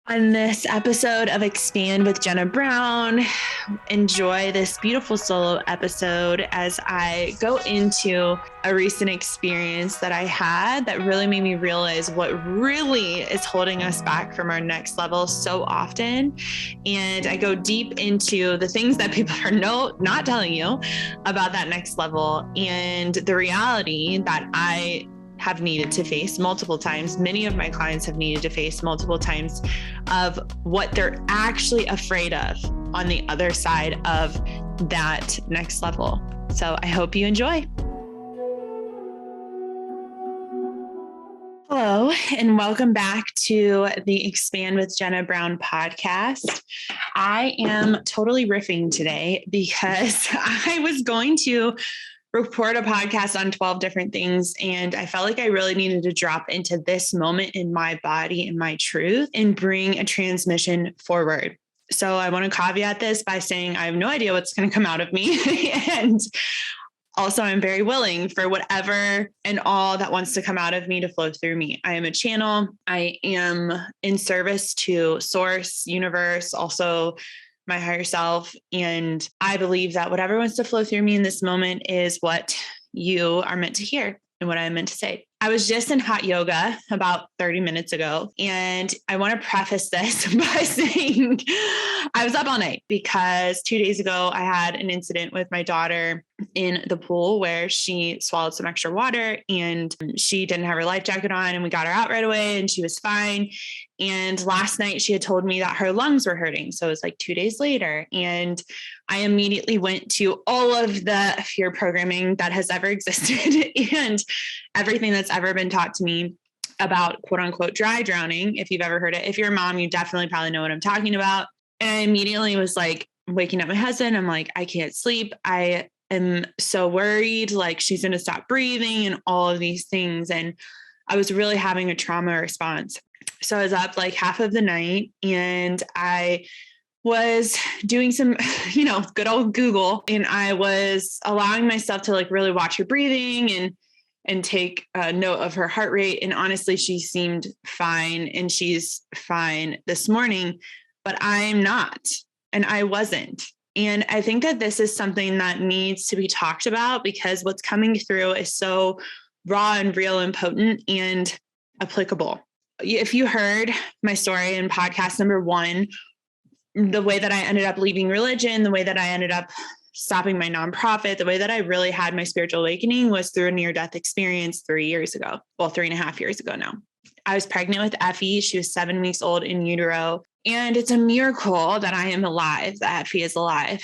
On this episode of Expand with Jenna Brown, enjoy this beautiful solo episode as I go into a recent experience that I had that really made me realize what really is holding us back from our next level so often. And I go deep into the things that people are not telling you about that next level and the reality that I have needed to face multiple times. Many of my clients have needed to face multiple times of what they're actually afraid of on the other side of that next level. So I hope you enjoy. Hello, and welcome back to the Expand with Jenna Brown podcast. I am totally riffing today because I was going to record a podcast on 12 different things. And I felt like I really needed to drop into this moment in my body and my truth and bring a transmission forward. So I want to caveat this by saying I have no idea what's going to come out of me. And also, I'm very willing for whatever and all that wants to come out of me to flow through me. I am a channel. I am in service to source, universe, also my higher self. And I believe that whatever wants to flow through me in this moment is what you are meant to hear and what I'm meant to say. I was just in hot yoga about 30 minutes ago. And I want to preface this by saying I was up all night because 2 days ago, I had an incident with my daughter in the pool where she swallowed some extra water and she didn't have her life jacket on, and we got her out right away and she was fine. And last night she had told me that her lungs were hurting. So it was like 2 days later. And I immediately went to all of the fear programming that has ever existed and everything that's ever been taught to me about quote unquote dry drowning. If you've ever heard it, if you're a mom, you definitely probably know what I'm talking about. And I immediately was like waking up my husband. I'm like, I can't sleep. I am so worried, like she's going to stop breathing and all of these things. And I was really having a trauma response. So I was up like half of the night and I was doing some, good old Google, and I was allowing myself to like really watch her breathing and take a note of her heart rate. And honestly, she seemed fine and she's fine this morning, but I'm not, and I wasn't. And I think that this is something that needs to be talked about because what's coming through is so raw and real and potent and applicable. If you heard my story in podcast number 1, the way that I ended up leaving religion, the way that I ended up stopping my nonprofit, the way that I really had my spiritual awakening was through a near-death experience 3 years ago. Well, 3.5 years ago now. I was pregnant with Effie. She was 7 weeks old in utero. And it's a miracle that I am alive, that Effie is alive.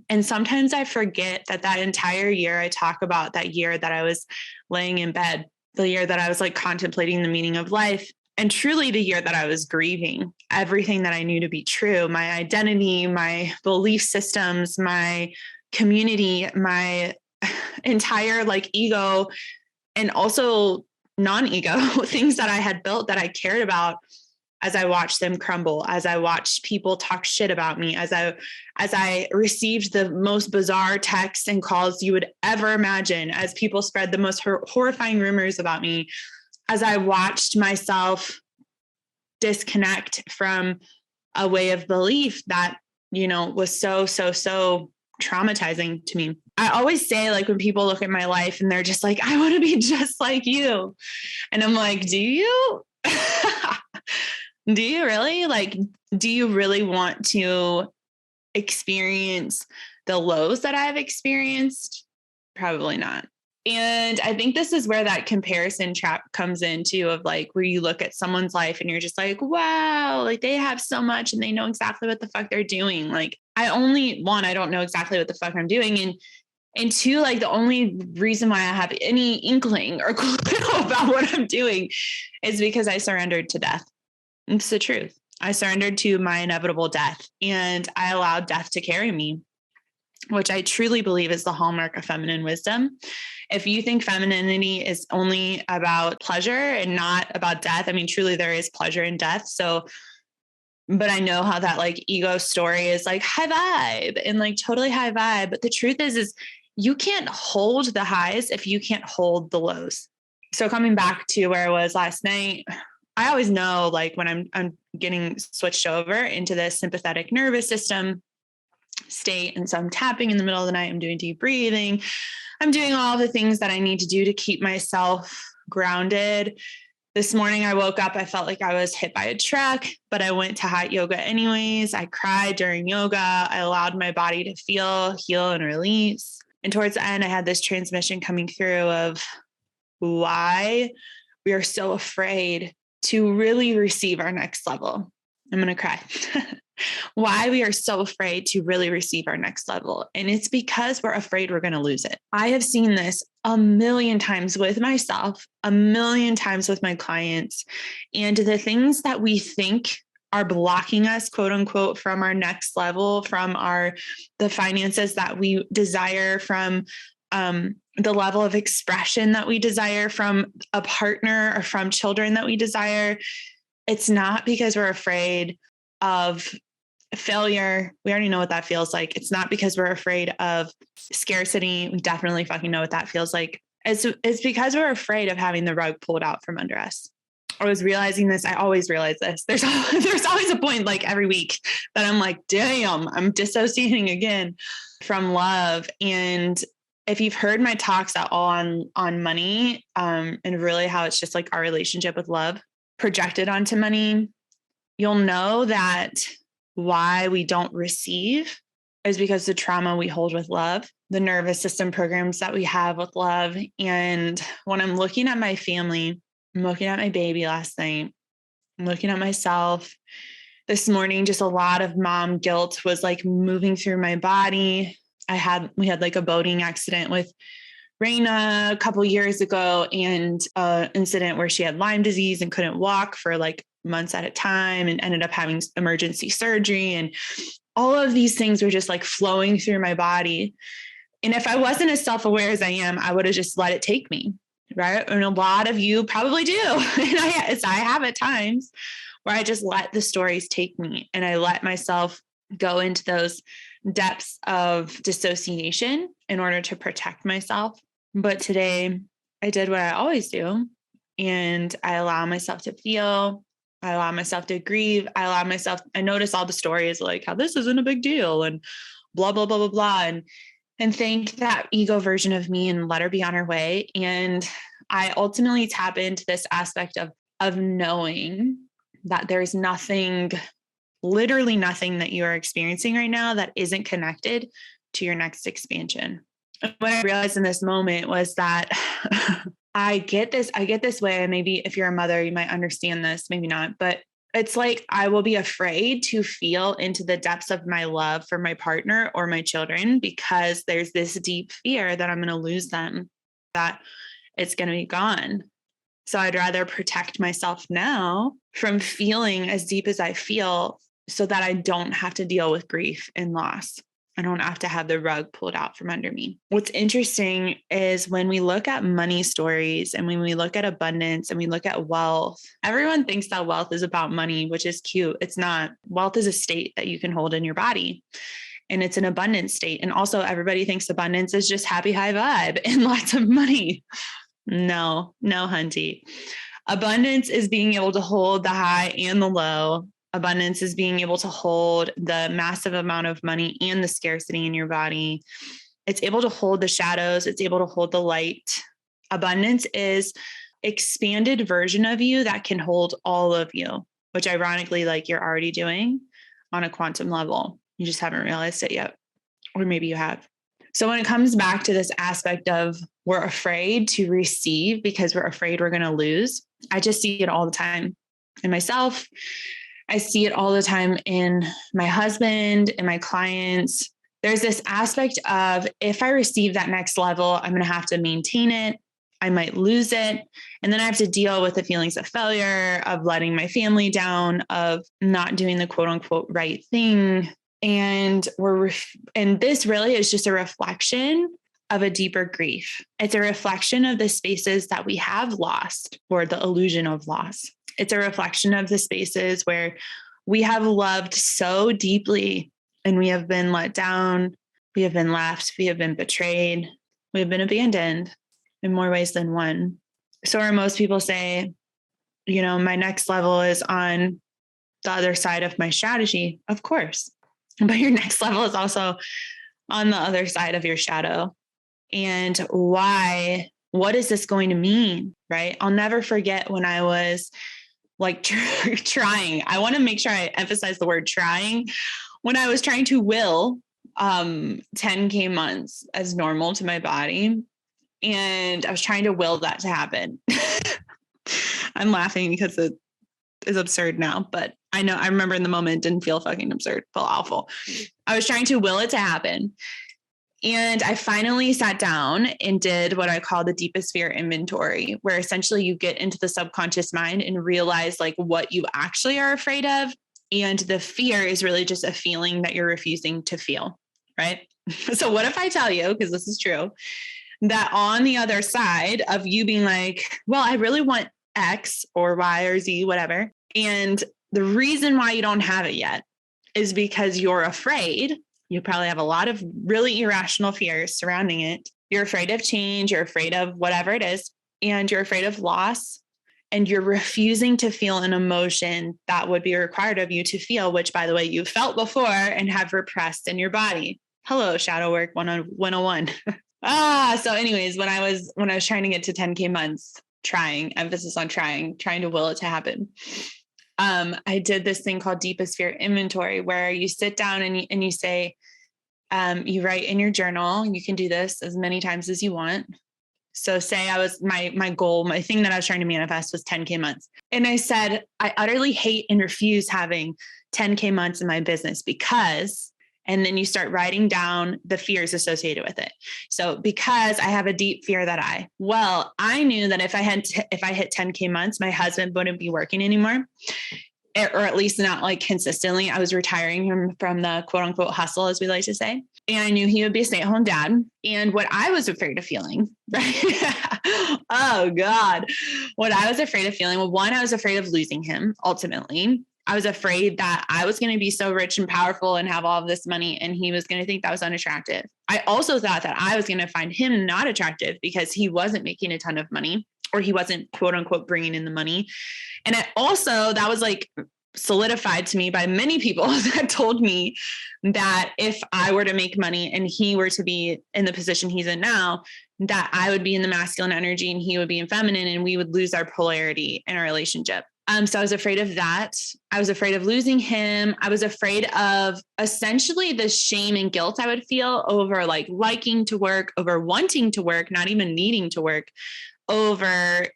And sometimes I forget that entire year I talk about, that year that I was laying in bed, the year that I was like contemplating the meaning of life. And truly the year that I was grieving everything that I knew to be true, my identity, my belief systems, my community, my entire like ego, and also non-ego things that I had built that I cared about, as I watched them crumble, as I watched people talk shit about me, as I received the most bizarre texts and calls you would ever imagine, as people spread the most horrifying rumors about me, as I watched myself disconnect from a way of belief that, was so traumatizing to me. I always say, like, when people look at my life and they're just like, I want to be just like you. And I'm like, do you? Do you really? Like, do you really want to experience the lows that I've experienced? Probably not. And I think this is where that comparison trap comes in too, of like, where you look at someone's life and you're just like, wow, like they have so much and they know exactly what the fuck they're doing. Like I don't know exactly what the fuck I'm doing. And two, like the only reason why I have any inkling or clue about what I'm doing is because I surrendered to death. It's the truth. I surrendered to my inevitable death and I allowed death to carry me, which I truly believe is the hallmark of feminine wisdom. If you think femininity is only about pleasure and not about death, I mean, truly there is pleasure in death. So, but I know how that like ego story is like high vibe and like totally high vibe. But the truth is you can't hold the highs if you can't hold the lows. So coming back to where I was last night, I always know like when I'm getting switched over into the sympathetic nervous system state. And so I'm tapping in the middle of the night. I'm doing deep breathing. I'm doing all the things that I need to do to keep myself grounded. This morning I woke up, I felt like I was hit by a truck, but I went to hot yoga anyways. I cried during yoga. I allowed my body to feel, heal, and release. And towards the end, I had this transmission coming through of why we are so afraid to really receive our next level. I'm going to cry. Why we are so afraid to really receive our next level. And it's because we're afraid we're going to lose it. I have seen this a million times with myself, a million times with my clients. And the things that we think are blocking us, quote unquote, from our next level, from the finances that we desire, from the level of expression that we desire, from a partner or from children that we desire. It's not because we're afraid of failure. We already know what that feels like. It's not because we're afraid of scarcity. We definitely fucking know what that feels like. It's because we're afraid of having the rug pulled out from under us. I was realizing this. I always realize this. There's always a point like every week that I'm like, damn, I'm dissociating again from love. And if you've heard my talks at all on money, and really how it's just like our relationship with love projected onto money, you'll know that why we don't receive is because the trauma we hold with love, the nervous system programs that we have with love. And when I'm looking at my family, I'm looking at my baby last night, I'm looking at myself this morning, just a lot of mom guilt was like moving through my body. We had like a boating accident with Raina a couple years ago, and an incident where she had Lyme disease and couldn't walk for like months at a time and ended up having emergency surgery. And all of these things were just like flowing through my body. And if I wasn't as self-aware as I am, I would have just let it take me. Right. And a lot of you probably do. And I have at times where I just let the stories take me and I let myself go into those depths of dissociation in order to protect myself. But today I did what I always do. And I allow myself to feel, I allow myself to grieve. I notice all the stories like how this isn't a big deal and blah, blah, blah, blah, blah. And thank that ego version of me and let her be on her way. And I ultimately tap into this aspect of knowing that there's nothing, literally nothing that you are experiencing right now that isn't connected to your next expansion. And what I realized in this moment was that I get this way. And maybe if you're a mother, you might understand this, maybe not, but it's like, I will be afraid to feel into the depths of my love for my partner or my children because there's this deep fear that I'm going to lose them, that it's going to be gone. So I'd rather protect myself now from feeling as deep as I feel so that I don't have to deal with grief and loss. I don't have to have the rug pulled out from under me. What's interesting is when we look at money stories and when we look at abundance and we look at wealth, everyone thinks that wealth is about money, which is cute. It's not. Wealth is a state that you can hold in your body. And it's an abundant state. And also everybody thinks abundance is just happy, high vibe and lots of money. No, hunty. Abundance is being able to hold the high and the low. Abundance is being able to hold the massive amount of money and the scarcity in your body. It's able to hold the shadows. It's able to hold the light. Abundance is expanded version of you that can hold all of you, which ironically, like you're already doing on a quantum level. You just haven't realized it yet. Or maybe you have. So when it comes back to this aspect of we're afraid to receive because we're afraid we're going to lose, I just see it all the time in myself. I see it all the time in my husband and my clients. There's this aspect of if I receive that next level, I'm going to have to maintain it. I might lose it. And then I have to deal with the feelings of failure, of letting my family down, of not doing the quote unquote right thing. And this really is just a reflection of a deeper grief. It's a reflection of the spaces that we have lost or the illusion of loss. It's a reflection of the spaces where we have loved so deeply and we have been let down. We have been left. We have been betrayed. We have been abandoned in more ways than one. So where most people say, my next level is on the other side of my strategy, of course. But your next level is also on the other side of your shadow. And why? What is this going to mean? Right? I'll never forget when I was like trying. I want to make sure I emphasize the word trying. When I was trying to will 10K months as normal to my body. And I was trying to will that to happen. I'm laughing because it is absurd now, but I know I remember in the moment didn't feel fucking absurd, felt awful. I was trying to will it to happen. And I finally sat down and did what I call the deepest fear inventory, where essentially you get into the subconscious mind and realize like what you actually are afraid of. And the fear is really just a feeling that you're refusing to feel, right? So what if I tell you, because this is true, that on the other side of you being like, well, I really want X or Y or Z, whatever. And the reason why you don't have it yet is because you're afraid. You probably have a lot of really irrational fears surrounding it. You're afraid of change. You're afraid of whatever it is. And you're afraid of loss. And you're refusing to feel an emotion that would be required of you to feel, which, by the way, you've felt before and have repressed in your body. Hello, shadow work 101. So anyways, when I was trying to get to 10K months, emphasis on trying to will it to happen. I did this thing called deepest fear inventory, where you sit down and you say, you write in your journal. You can do this as many times as you want. So say my goal, my thing that I was trying to manifest was 10K months. And I said, I utterly hate and refuse having 10K months in my business because, and then you start writing down the fears associated with it. So because I have a deep fear I knew that if I hit 10K months, my husband wouldn't be working anymore, or at least not like consistently. I was retiring him from the quote unquote hustle, as we like to say. And I knew he would be a stay-at-home dad. And what I was afraid of feeling, right? Oh God. What I was afraid of feeling, well, one, I was afraid of losing him ultimately. I was afraid that I was going to be so rich and powerful and have all of this money, and he was going to think that was unattractive. I also thought that I was going to find him not attractive because he wasn't making a ton of money, or he wasn't quote unquote bringing in the money. And that was like solidified to me by many people that told me that if I were to make money and he were to be in the position he's in now, that I would be in the masculine energy and he would be in feminine, and we would lose our polarity in our relationship. So I was afraid of that. I was afraid of losing him. I was afraid of essentially the shame and guilt I would feel over like liking to work, over wanting to work, not even needing to work, over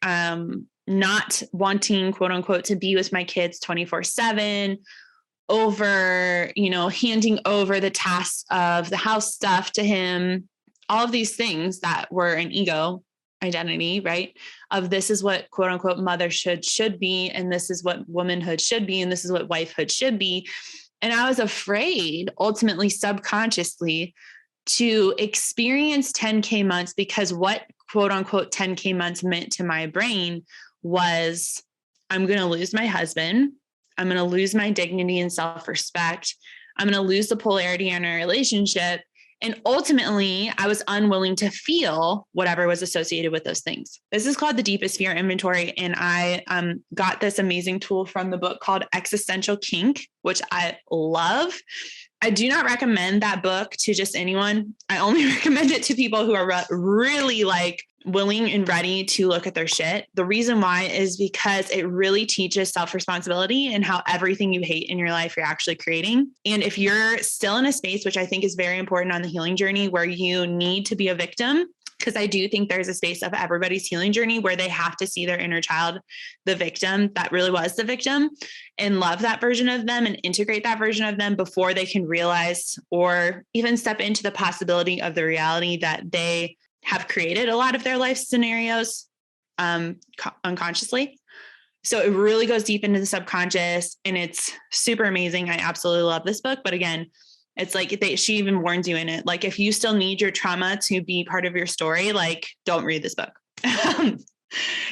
not wanting, quote unquote, to be with my kids 24/7, over, handing over the tasks of the house stuff to him, all of these things that were an ego identity, right? Of this is what quote unquote motherhood should be. And this is what womanhood should be. And this is what wifehood should be. And I was afraid, ultimately, subconsciously, to experience 10K months, because what quote unquote 10K months meant to my brain was, I'm going to lose my husband. I'm going to lose my dignity and self-respect. I'm going to lose the polarity in our relationship. And ultimately, I was unwilling to feel whatever was associated with those things. This is called the deepest fear inventory. And I got this amazing tool from the book called Existential Kink, which I love. I do not recommend that book to just anyone. I only recommend it to people who are really like willing and ready to look at their shit. The reason why is because it really teaches self-responsibility and how everything you hate in your life you're actually creating. And if you're still in a space, which I think is very important on the healing journey, where you need to be a victim, because I do think there's a space of everybody's healing journey where they have to see their inner child, the victim that really was the victim, and love that version of them and integrate that version of them before they can realize or even step into the possibility of the reality that they have created a lot of their life scenarios unconsciously. So it really goes deep into the subconscious, and it's super amazing. I absolutely love this book. But again, it's like she even warns you in it. Like, if you still need your trauma to be part of your story, like, don't read this book.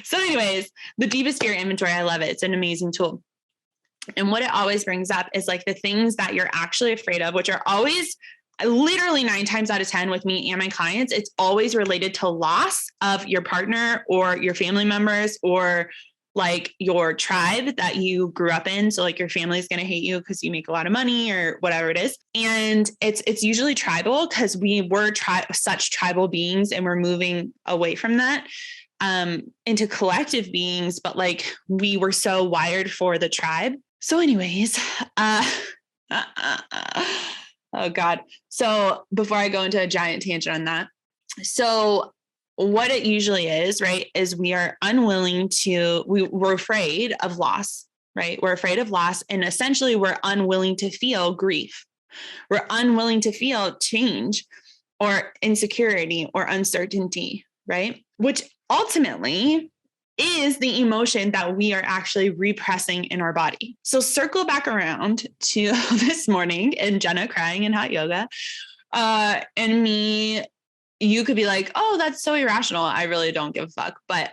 So anyways, the deepest fear inventory, I love it. It's an amazing tool. And what it always brings up is like the things that you're actually afraid of, which are always literally 9 times out of 10 with me and my clients, it's always related to loss of your partner or your family members, or like your tribe that you grew up in. So like your family's going to hate you because you make a lot of money or whatever it is. And it's usually tribal because we were such tribal beings, and we're moving away from that into collective beings. But like we were so wired for the tribe. So anyways, oh God. So before I go into a giant tangent on that, so what it usually is, right, is we're afraid of loss, right? We're afraid of loss. And essentially we're unwilling to feel grief. We're unwilling to feel change or insecurity or uncertainty, right? Which ultimately is the emotion that we are actually repressing in our body. So circle back around to this morning and Jenna crying in hot yoga, and me. You could be like, oh, that's so irrational. I really don't give a fuck. But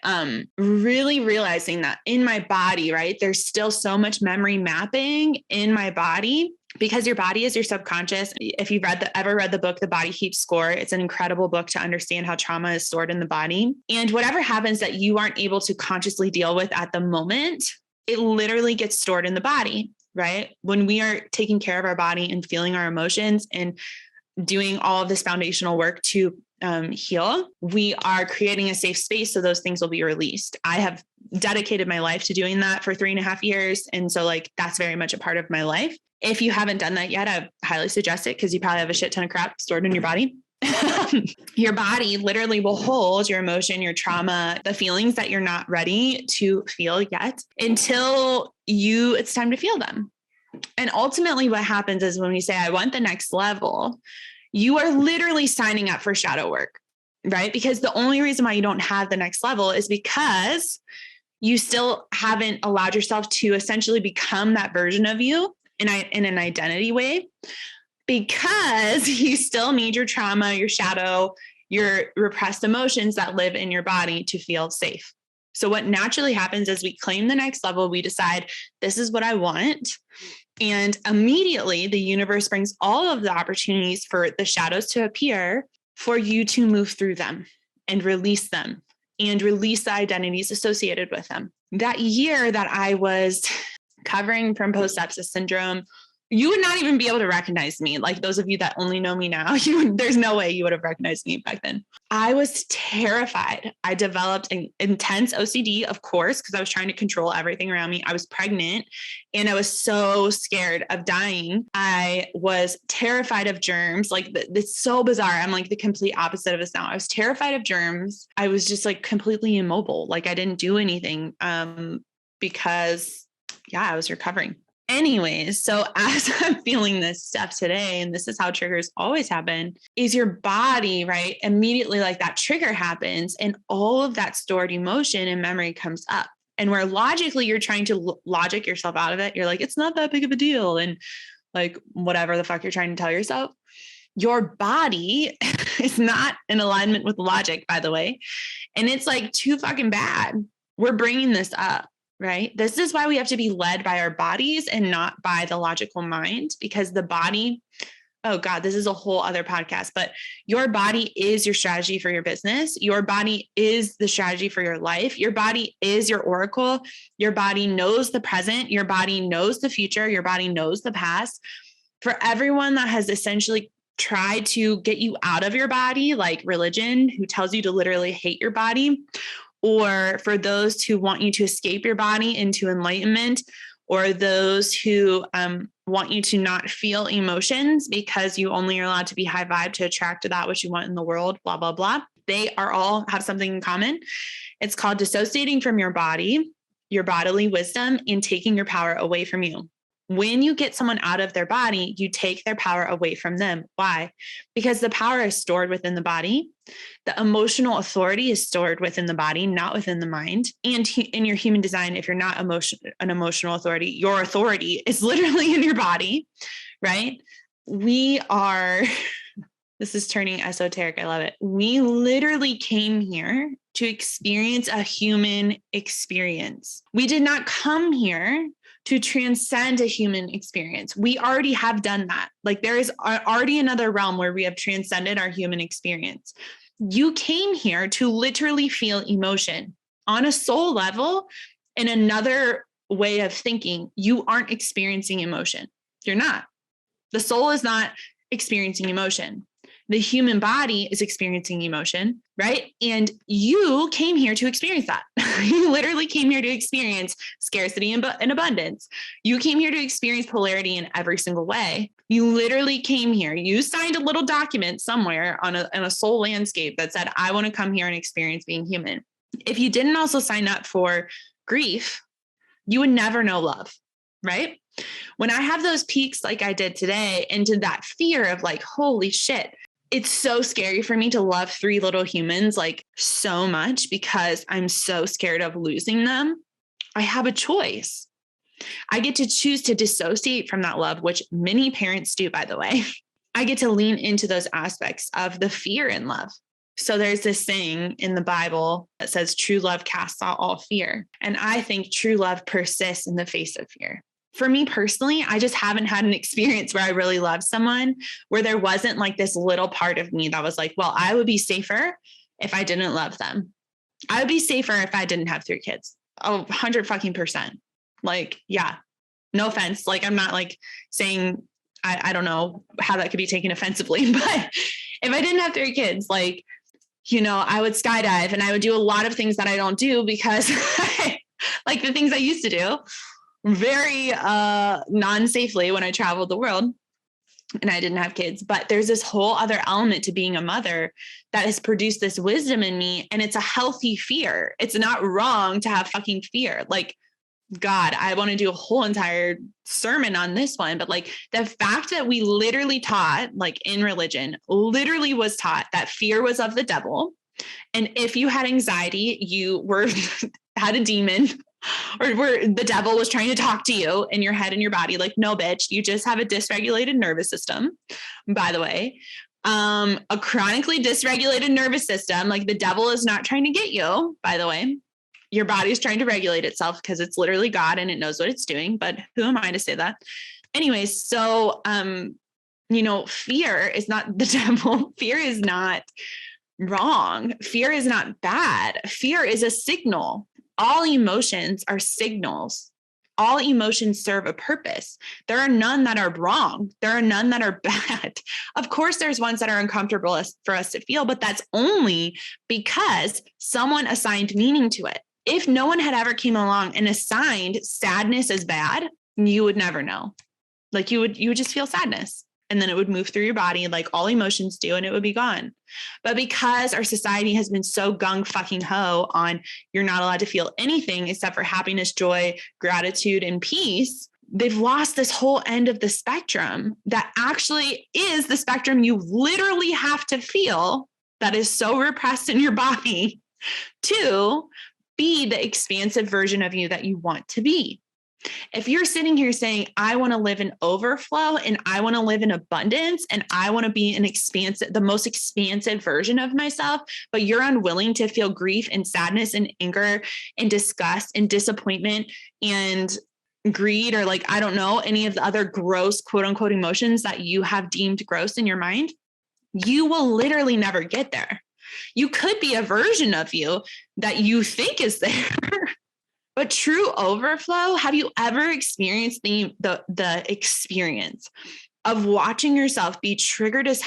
really realizing that in my body, right, there's still so much memory mapping in my body, because your body is your subconscious. If you've ever read the book, The Body Keeps Score, it's an incredible book to understand how trauma is stored in the body. And whatever happens that you aren't able to consciously deal with at the moment, it literally gets stored in the body, right? When we are taking care of our body and feeling our emotions and doing all of this foundational work to heal, we are creating a safe space so those things will be released. I have dedicated my life to doing that for 3.5 years. And so like, that's very much a part of my life. If you haven't done that yet, I highly suggest it because you probably have a shit ton of crap stored in your body. Your body literally will hold your emotion, your trauma, the feelings that you're not ready to feel yet until it's time to feel them. And ultimately what happens is when we say, I want the next level, you are literally signing up for shadow work, right? Because the only reason why you don't have the next level is because you still haven't allowed yourself to essentially become that version of you in an identity way, because you still need your trauma, your shadow, your repressed emotions that live in your body to feel safe. So what naturally happens is we claim the next level. We decide, this is what I want. And immediately the universe brings all of the opportunities for the shadows to appear for you to move through them and release them and release the identities associated with them. That year that I was recovering from post-sepsis syndrome, you would not even be able to recognize me. Like those of you that only know me now, there's no way you would have recognized me back then. I was terrified. I developed an intense OCD, of course, because I was trying to control everything around me. I was pregnant and I was so scared of dying. I was terrified of germs. Like it's so bizarre. I'm like the complete opposite of this now. I was terrified of germs. I was just like completely immobile. Like I didn't do anything because I was recovering. Anyways, so as I'm feeling this stuff today, and this is how triggers always happen, is your body, right? Immediately like that trigger happens and all of that stored emotion and memory comes up. And where logically you're trying to logic yourself out of it, you're like, it's not that big of a deal. And like, whatever the fuck you're trying to tell yourself, your body is not in alignment with logic, by the way. And it's like too fucking bad. We're bringing this up. Right? This is why we have to be led by our bodies and not by the logical mind, because the body, oh God, this is a whole other podcast, but your body is your strategy for your business. Your body is the strategy for your life. Your body is your oracle. Your body knows the present. Your body knows the future. Your body knows the past. For everyone that has essentially tried to get you out of your body, like religion, who tells you to literally hate your body, or for those who want you to escape your body into enlightenment, or those who want you to not feel emotions because you only are allowed to be high vibe to attract to that which you want in the world, blah, blah, blah. They all have something in common. It's called dissociating from your body, your bodily wisdom, and taking your power away from you. When you get someone out of their body, you take their power away from them. Why? Because the power is stored within the body. The emotional authority is stored within the body, not within the mind. And in your human design, if you're not an emotional authority, your authority is literally in your body, right? This is turning esoteric. I love it. We literally came here to experience a human experience. We did not come here to transcend a human experience. We already have done that. Like there is already another realm where we have transcended our human experience. You came here to literally feel emotion on a soul level. In another way of thinking, you aren't experiencing emotion. You're not. The soul is not experiencing emotion. The human body is experiencing emotion, right? And you came here to experience that. You literally came here to experience scarcity and abundance. You came here to experience polarity in every single way. You literally came here. You signed a little document somewhere on a soul landscape that said, I want to come here and experience being human. If you didn't also sign up for grief, you would never know love, right? When I have those peaks like I did today into that fear of like, holy shit, it's so scary for me to love 3 little humans like so much because I'm so scared of losing them. I have a choice. I get to choose to dissociate from that love, which many parents do, by the way. I get to lean into those aspects of the fear in love. So there's this saying in the Bible that says true love casts out all fear. And I think true love persists in the face of fear. For me personally, I just haven't had an experience where I really loved someone where there wasn't like this little part of me that was like, well, I would be safer if I didn't love them. I would be safer if I didn't have 3 kids. Oh, 100%. Like, yeah, no offense. Like, I'm not like saying, I don't know how that could be taken offensively, but if I didn't have 3 kids, like, you know, I would skydive and I would do a lot of things that I don't do because like the things I used to do very non-safely when I traveled the world and I didn't have kids. But there's this whole other element to being a mother that has produced this wisdom in me. And it's a healthy fear. It's not wrong to have fucking fear. Like, God, I want to do a whole entire sermon on this one. But like the fact that we literally taught, like in religion, literally was taught that fear was of the devil. And if you had anxiety, you were had a demon or the devil was trying to talk to you in your head and your body. Like, no, bitch, you just have a dysregulated nervous system, by the way. A chronically dysregulated nervous system. Like the devil is not trying to get you, by the way. Your body is trying to regulate itself because it's literally God and it knows what it's doing. But who am I to say that? Anyways, so, you know, fear is not the devil. Fear is not wrong. Fear is not bad. Fear is a signal. All emotions are signals. All emotions serve a purpose. There are none that are wrong. There are none that are bad. Of course, there's ones that are uncomfortable for us to feel, but that's only because someone assigned meaning to it. If no one had ever came along and assigned sadness as bad, you would never know. Like you would just feel sadness and then it would move through your body like all emotions do and it would be gone. But because our society has been so gung fucking ho on you're not allowed to feel anything except for happiness, joy, gratitude, and peace, they've lost this whole end of the spectrum that actually is the spectrum you literally have to feel that is so repressed in your body to be the expansive version of you that you want to be. If you're sitting here saying, I want to live in overflow and I want to live in abundance and I want to be the most expansive version of myself, but you're unwilling to feel grief and sadness and anger and disgust and disappointment and greed, or like, I don't know, any of the other gross, quote unquote, emotions that you have deemed gross in your mind, you will literally never get there. You could be a version of you that you think is there. But true overflow, have you ever experienced the experience of watching yourself be triggered as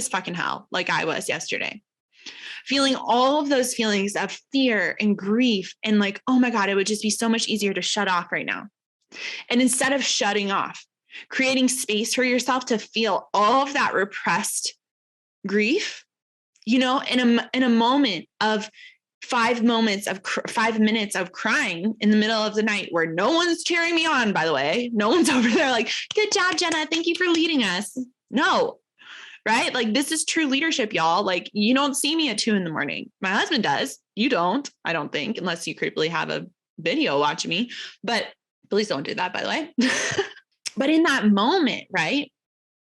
fucking hell, like I was yesterday, feeling all of those feelings of fear and grief and like, oh my God, it would just be so much easier to shut off right now. And instead of shutting off, creating space for yourself to feel all of that repressed grief, you know, in a moment of 5 minutes of crying in the middle of the night where no one's cheering me on, by the way, no one's over there like, good job, Jenna. Thank you for leading us. No, right? Like this is true leadership, y'all. Like you don't see me at 2 a.m. My husband does. You don't, I don't think, unless you creepily have a video watching me, but please don't do that, by the way. But in that moment, right?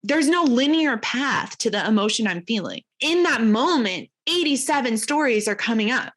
There's no linear path to the emotion I'm feeling. In that moment, 87 stories are coming up,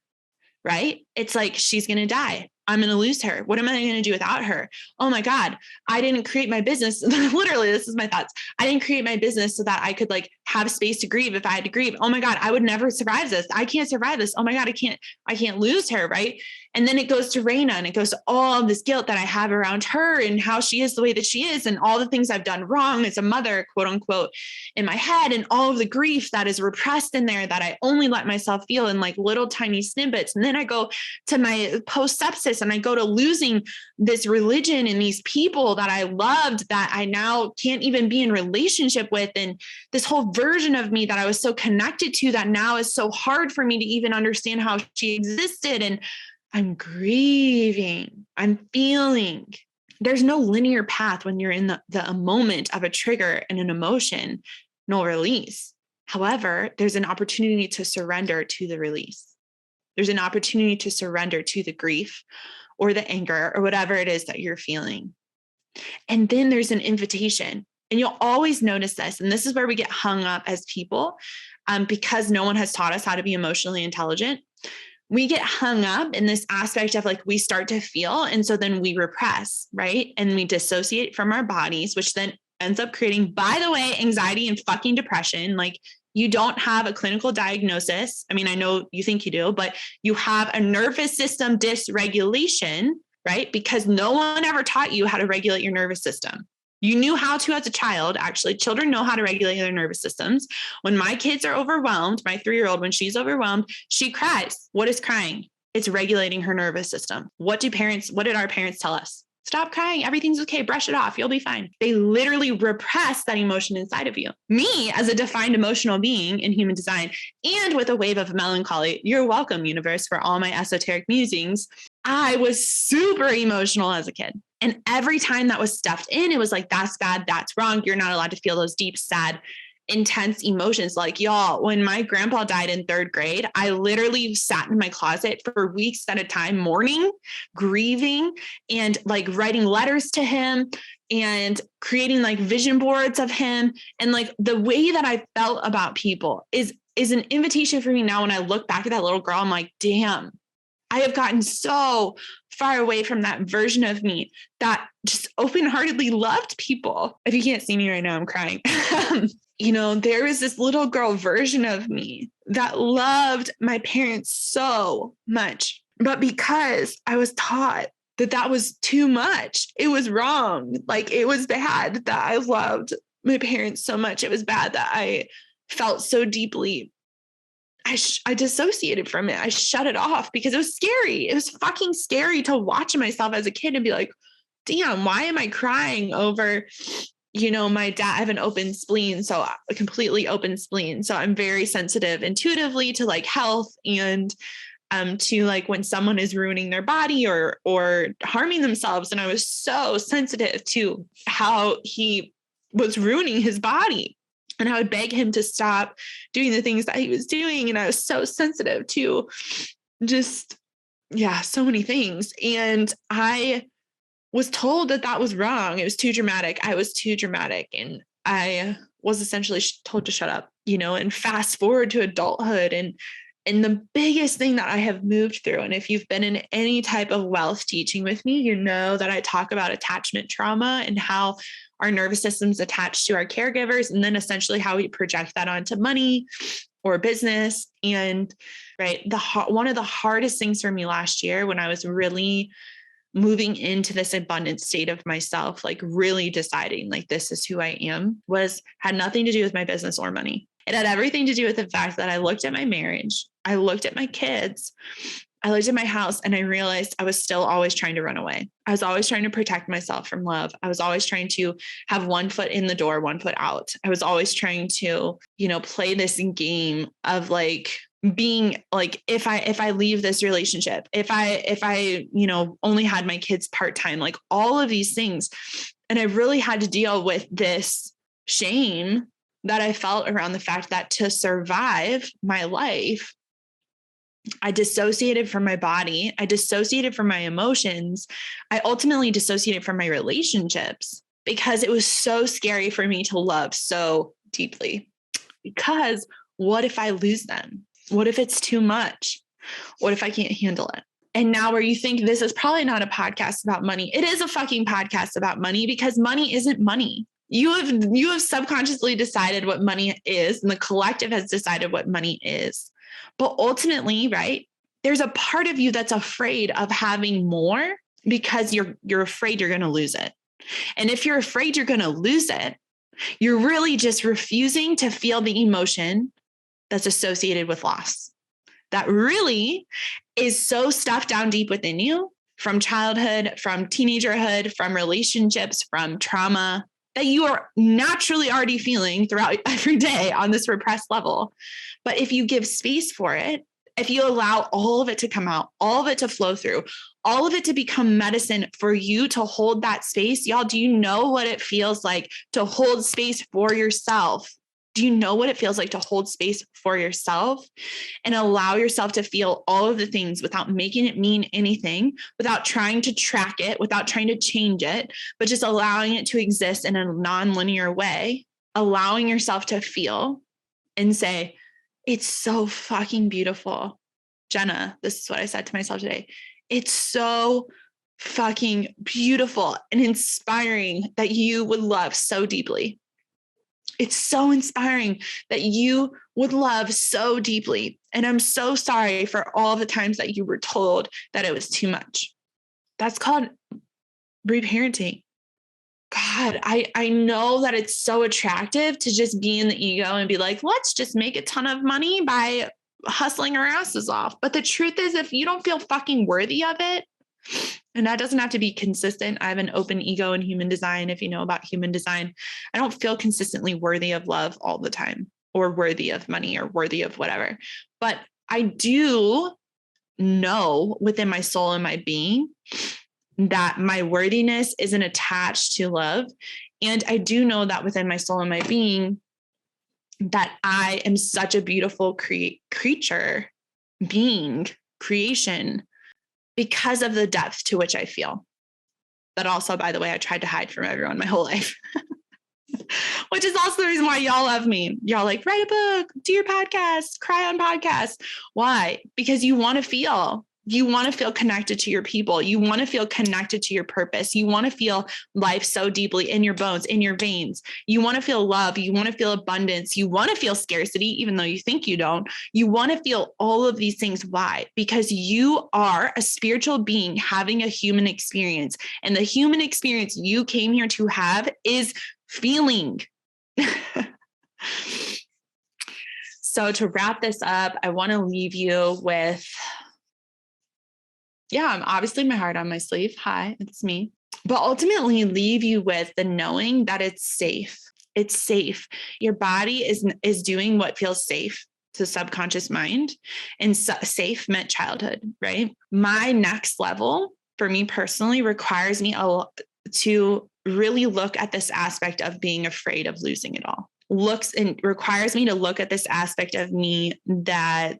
right? It's like, she's going to die. I'm going to lose her. What am I going to do without her? Oh my God, I didn't create my business. Literally, this is my thoughts. I didn't create my business so that I could like have space to grieve if I had to grieve. Oh my God, I would never survive this. I can't survive this. Oh my God, I can't lose her. Right. And then it goes to Raina, and it goes to all of this guilt that I have around her and how she is the way that she is and all the things I've done wrong as a mother, quote unquote, in my head, and all of the grief that is repressed in there that I only let myself feel in like little tiny snippets. And then I go to my post sepsis, and I go to losing this religion and these people that I loved that I now can't even be in relationship with. And this whole version of me that I was so connected to that now is so hard for me to even understand how she existed. And I'm grieving, I'm feeling. There's no linear path when you're in the moment of a trigger and an emotion, no release. However, there's an opportunity to surrender to the release. There's an opportunity to surrender to the grief or the anger or whatever it is that you're feeling. And then there's an invitation. And you'll always notice this. And this is where we get hung up as people, because no one has taught us how to be emotionally intelligent. We get hung up in this aspect of like, we start to feel. And so then we repress, right? And we dissociate from our bodies, which then ends up creating, by the way, anxiety and fucking depression. Like, you don't have a clinical diagnosis. I mean, I know you think you do, but you have a nervous system dysregulation, right? Because no one ever taught you how to regulate your nervous system. You knew how to as a child. Actually, children know how to regulate their nervous systems. When my kids are overwhelmed, my 3-year-old, when she's overwhelmed, she cries. What is crying? It's regulating her nervous system. What did our parents tell us? Stop crying. Everything's okay. Brush it off. You'll be fine. They literally repress that emotion inside of you. Me, as a defined emotional being in human design and with a wave of melancholy, you're welcome, universe, for all my esoteric musings. I was super emotional as a kid. And every time that was stuffed in, it was like, that's bad. That's wrong. You're not allowed to feel those deep, sad, intense emotions. Like, y'all, when my grandpa died in 3rd grade, I literally sat in my closet for weeks at a time, mourning, grieving, and like writing letters to him and creating like vision boards of him. And like the way that I felt about people is an invitation for me now. When I look back at that little girl, I'm like, damn, I have gotten so far away from that version of me that just open-heartedly loved people. If you can't see me right now, I'm crying. There was this little girl version of me that loved my parents so much. But because I was taught that was too much, it was wrong. Like, it was bad that I loved my parents so much. It was bad that I felt so deeply. I dissociated from it. I shut it off because it was scary. It was fucking scary to watch myself as a kid and be like, damn, why am I crying over, my dad? I have an open spleen, so a completely open spleen. So I'm very sensitive intuitively to like health and to like when someone is ruining their body or harming themselves. And I was so sensitive to how he was ruining his body. And I would beg him to stop doing the things that he was doing. And I was so sensitive to just, so many things. And I was told that was wrong. It was too dramatic. I was too dramatic. And I was essentially told to shut up, and fast forward to adulthood. And the biggest thing that I have moved through, and if you've been in any type of wealth teaching with me, you know that I talk about attachment trauma and how our nervous system's attached to our caregivers, and then essentially how we project that onto money or business. And right, one of the hardest things for me last year when I was really moving into this abundant state of myself, like really deciding like this is who I am, had nothing to do with my business or money. It had everything to do with the fact that I looked at my marriage, I looked at my kids, I looked at my house, and I realized I was still always trying to run away. I was always trying to protect myself from love. I was always trying to have one foot in the door, one foot out. I was always trying to, play this game of like being like, if I leave this relationship, if I, only had my kids part-time, like all of these things. And I really had to deal with this shame that I felt around the fact that to survive my life, I dissociated from my body. I dissociated from my emotions. I ultimately dissociated from my relationships because it was so scary for me to love so deeply. Because what if I lose them? What if it's too much? What if I can't handle it? And now where you think this is probably not a podcast about money, it is a fucking podcast about money because money isn't money. You have subconsciously decided what money is, and the collective has decided what money is. But ultimately, right, there's a part of you that's afraid of having more because you're afraid you're going to lose it. And if you're afraid you're going to lose it, you're really just refusing to feel the emotion that's associated with loss. That really is so stuffed down deep within you from childhood, from teenagerhood, from relationships, from trauma, that you are naturally already feeling throughout every day on this repressed level. But if you give space for it, if you allow all of it to come out, all of it to flow through, all of it to become medicine for you to hold that space, y'all, do you know what it feels like to hold space for yourself? Do you know what it feels like to hold space for yourself and allow yourself to feel all of the things without making it mean anything, without trying to track it, without trying to change it, but just allowing it to exist in a non-linear way, allowing yourself to feel and say, it's so fucking beautiful. Jenna, this is what I said to myself today. It's so fucking beautiful and inspiring that you would love so deeply. It's so inspiring that you would love so deeply. And I'm so sorry for all the times that you were told that it was too much. That's called reparenting. God, I know that it's so attractive to just be in the ego and be like, let's just make a ton of money by hustling our asses off. But the truth is, if you don't feel fucking worthy of it, and that doesn't have to be consistent. I have an open ego in human design. If you know about human design, I don't feel consistently worthy of love all the time, or worthy of money, or worthy of whatever. But I do know within my soul and my being that my worthiness isn't attached to love. And I do know that within my soul and my being that I am such a beautiful creature, being, creation, because of the depth to which I feel. That also, by the way, I tried to hide from everyone my whole life, which is also the reason why y'all love me. Y'all like, write a book, do your podcast, cry on podcasts. Why? Because you want to feel connected to your people. You want to feel connected to your purpose. You want to feel life so deeply in your bones, in your veins. You want to feel love. You want to feel abundance. You want to feel scarcity, even though you think you don't. You want to feel all of these things. Why? Because you are a spiritual being having a human experience. And the human experience you came here to have is feeling. So to wrap this up, I want to leave you with, I'm obviously my heart on my sleeve. Hi, it's me. But ultimately leave you with the knowing that it's safe. It's safe. Your body is doing what feels safe to subconscious mind. And safe meant childhood, right? My next level for me personally requires me to really look at this aspect of being afraid of losing it all. Requires me to look at this aspect of me that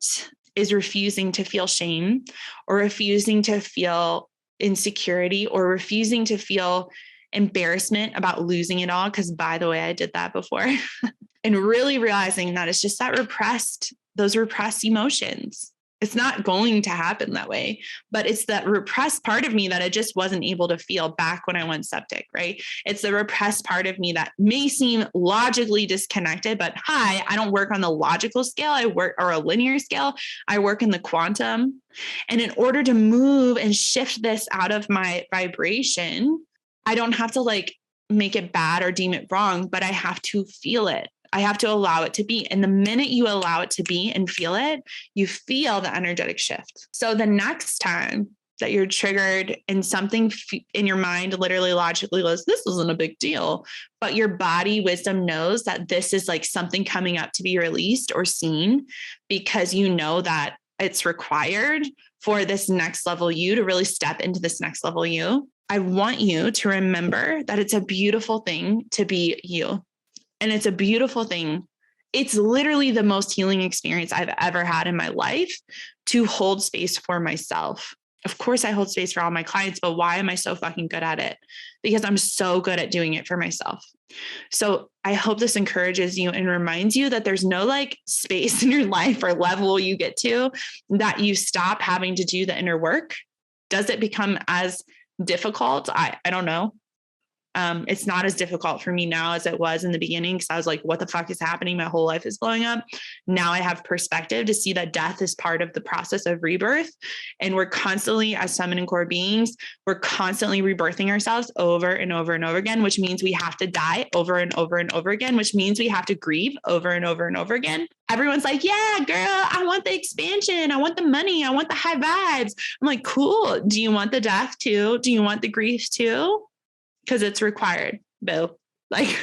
is refusing to feel shame, or refusing to feel insecurity, or refusing to feel embarrassment about losing it all. Because by the way, I did that before. And really realizing that it's just those repressed emotions. It's not going to happen that way, but it's that repressed part of me that I just wasn't able to feel back when I went septic, right? It's the repressed part of me that may seem logically disconnected, but I don't work on the logical scale. Or a linear scale. I work in the quantum. And in order to move and shift this out of my vibration, I don't have to make it bad or deem it wrong, but I have to feel it. I have to allow it to be. And the minute you allow it to be and feel it, you feel the energetic shift. So the next time that you're triggered and something in your mind literally logically goes, this isn't a big deal, but your body wisdom knows that this is like something coming up to be released or seen, because you know that it's required for this next level you to really step into this next level you. I want you to remember that it's a beautiful thing to be you. And it's a beautiful thing. It's literally the most healing experience I've ever had in my life, to hold space for myself. Of course, I hold space for all my clients, but why am I so fucking good at it? Because I'm so good at doing it for myself. So I hope this encourages you and reminds you that there's no space in your life or level you get to that you stop having to do the inner work. Does it become as difficult? I don't know. It's not as difficult for me now as it was in the beginning, because I was like, what the fuck is happening? My whole life is blowing up. Now I have perspective to see that death is part of the process of rebirth. And we're constantly, as feminine core beings, we're constantly rebirthing ourselves over and over and over again, which means we have to die over and over and over again, which means we have to grieve over and over and over again. Everyone's like, yeah, girl, I want the expansion. I want the money. I want the high vibes. I'm like, cool. Do you want the death too? Do you want the grief too? Because it's required, boo. Like,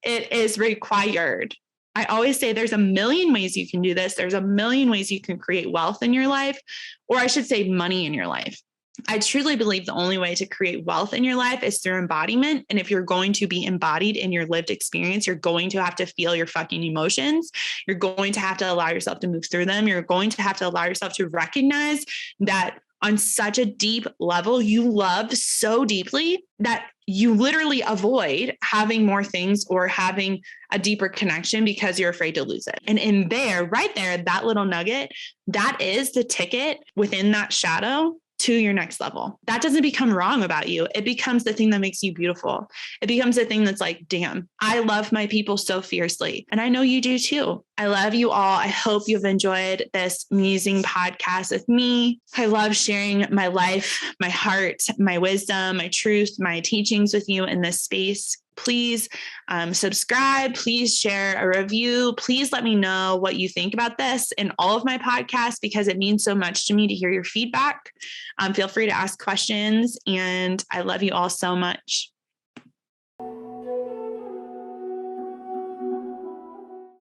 it is required. I always say there's a million ways you can do this. There's a million ways you can create wealth in your life, or I should say money in your life. I truly believe the only way to create wealth in your life is through embodiment. And if you're going to be embodied in your lived experience, you're going to have to feel your fucking emotions. You're going to have to allow yourself to move through them. You're going to have to allow yourself to recognize that on such a deep level, you love so deeply that you literally avoid having more things or having a deeper connection because you're afraid to lose it. And in there, right there, that little nugget, that is the ticket within that shadow to your next level. That doesn't become wrong about you. It becomes the thing that makes you beautiful. It becomes the thing that's like, damn, I love my people so fiercely. And I know you do too. I love you all. I hope you've enjoyed this musing podcast with me. I love sharing my life, my heart, my wisdom, my truth, my teachings with you in this space. Please subscribe. Please share a review. Please let me know what you think about this and all of my podcasts, because it means so much to me to hear your feedback. Feel free to ask questions, and I love you all so much.